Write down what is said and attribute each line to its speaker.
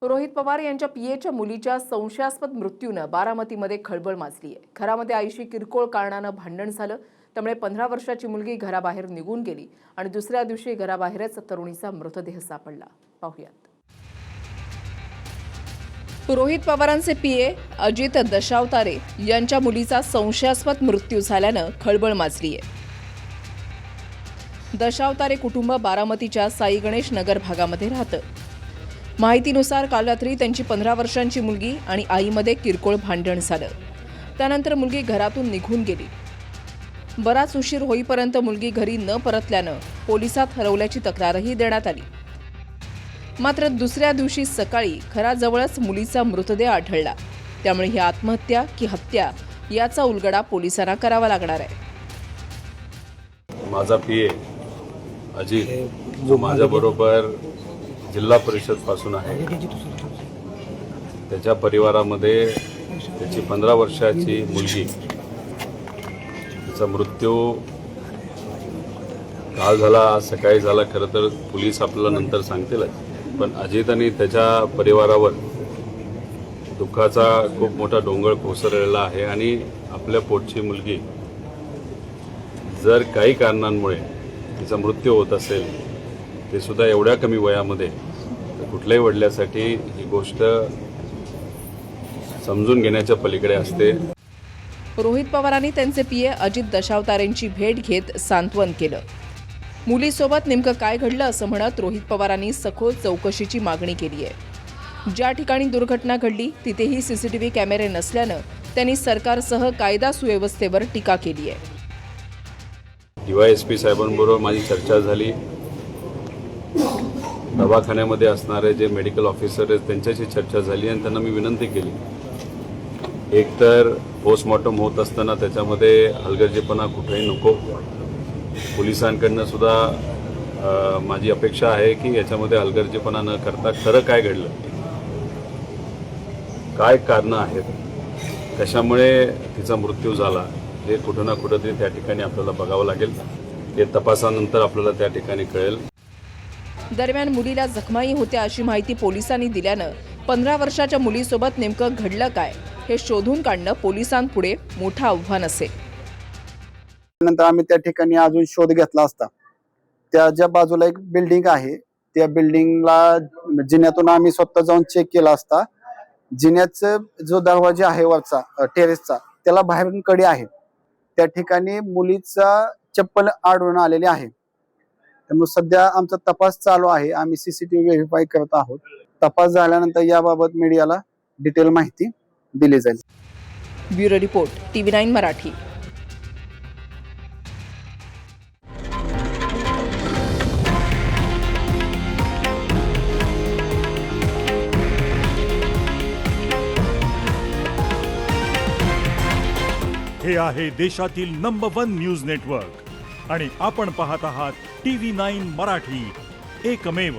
Speaker 1: रोहित पवार यांच्या पीएच्या मुलीच्या संशयास्पद मृत्यूनं बारामतीमध्ये खळबळ माजली आहे। घरामध्ये आईशी किरकोळ कारणानं भांडण झालं, त्यामुळे 15 वर्षाची मुलगी घराबाहेर निघून गेली आणि दुसऱ्या दिवशी घराबाहेरच तरुणीचा मृतदेह सापडला। पाहूयात। रोहित पवारांचे पीए अजित दशावतारे यांच्या मुलीचा संशयास्पद मृत्यू झाल्यानं खळबळ माजली आहे। दशावतारे कुटुंब बारामतीच्या साई गणेश नगर भागामध्ये राहतं। माहितीनुसार काल रात्री त्यांची 15 वर्षांची मुलगी आणि आईमध्ये किरकोळ भांडण झालं। त्यानंतर मुलगी घरातून निघून गेली। बराच उशीर होईपर्यंत मुलगी घरी न परतल्यानं पोलिसात हरवल्याची तक्रारही देण्यात आली। मात्र दुसऱ्या दिवशी सकाळी घराजवळच मुलीचा मृतदेह आढळला। त्यामुळे ही आत्महत्या की हत्या याचा उलगडा पोलिसांना करावा लागणार आहे।
Speaker 2: माझा पीए अजित जो माझ्याबरोबर जिल्हा परिषद पासून आहे, त्याच्या परिवारामध्ये त्याची 15 वर्षाची मुलगी, तिचा मृत्यू काल झाला, आज सकाळी झाला। खरं तर पोलीस आपल्याला नंतर सांगतीलच, पण अजित आणि त्याच्या परिवारावर दुःखाचा खूप मोठा डोंगर कोसळलेला आहे। आणि आपल्या पोटची मुलगी जर काही कारणांमुळे तिचा मृत्यू होत असेल, ते सुद्धा एवढ्या कमी वयामध्ये, तर कुठल्याही वडिलांसाठी ही गोष्ट समजून घेण्याच्या पलीकडे असते।
Speaker 1: रोहित पवारांनी त्यांचे पीए अजित दशावतारेंची भेट घेत सांत्वन केलं। मुलीसोबत नेमकं काय घडलं असं म्हणत रोहित पवारांनी सखोल चौकशीची मागणी केली आहे। ज्या ठिकाणी दुर्घटना घडली तिथेही सीसीटीव्ही कॅमेरे नसल्यानं त्यांनी सरकारसह कायदा सुव्यवस्थेवर टीका केली आहे।
Speaker 2: DYSP साहेबांबरोबर माझी चर्चा झाली। दवाखान्यामध्ये असणारे जे मेडिकल ऑफिसर आहेत त्यांच्याशी चर्चा झाली आणि त्यांना मी विनंती केली, एकतर पोस्टमॉर्टम होत असताना त्याच्यामध्ये हलगर्जीपणा कुठेही नको। पोलिसांकडनं सुद्धा माझी अपेक्षा आहे की याच्यामध्ये हलगर्जीपणा न करता खरं काय घडलं, काय कारणं आहेत, कशामुळे तिचा मृत्यू झाला, हे कुठं ना कुठंतरी त्या ठिकाणी आपल्याला बघावं लागेल। हे तपासानंतर आपल्याला त्या ठिकाणी कळेल।
Speaker 1: दरम्यान मुलीला जखमाही होत्या अशी माहिती पोलिसांनी दिल्यानं 15 वर्षाच्या मुलीसोबत नेमकं घडलं काय हे शोधून काढणं पोलिसांपुढे मोठं आव्हान असेल।
Speaker 3: नंतर आम्ही त्या ठिकाणी अजून शोध घेतला असता। त्या ज्या बाजूला एक बिल्डिंग आहे, त्या बिल्डिंगला जिन्यातून आम्ही स्वतः जाऊन चेक केला असता। जिन्याचा जो दरवाजा आहे वरचा टेरेसचा, त्याला बाहेरून कडी आहे, त्या ठिकाणी मुलीचा चप्पल आढळून आलेली आहे। त्यामुळे सध्या आमचा तपास चालू आहे। आम्ही सीसीटीव्ही व्हेरीफाय करत आहोत। तपास झाल्यानंतर याबाबत मीडियाला डिटेल माहिती दिली जाईल।
Speaker 1: Bureau report TV9 Marathi.
Speaker 4: हे आहे देशातील नंबर 1 न्यूज नेटवर्क आणि आपण पाहत आहात TV9 मराठी, एकमेव।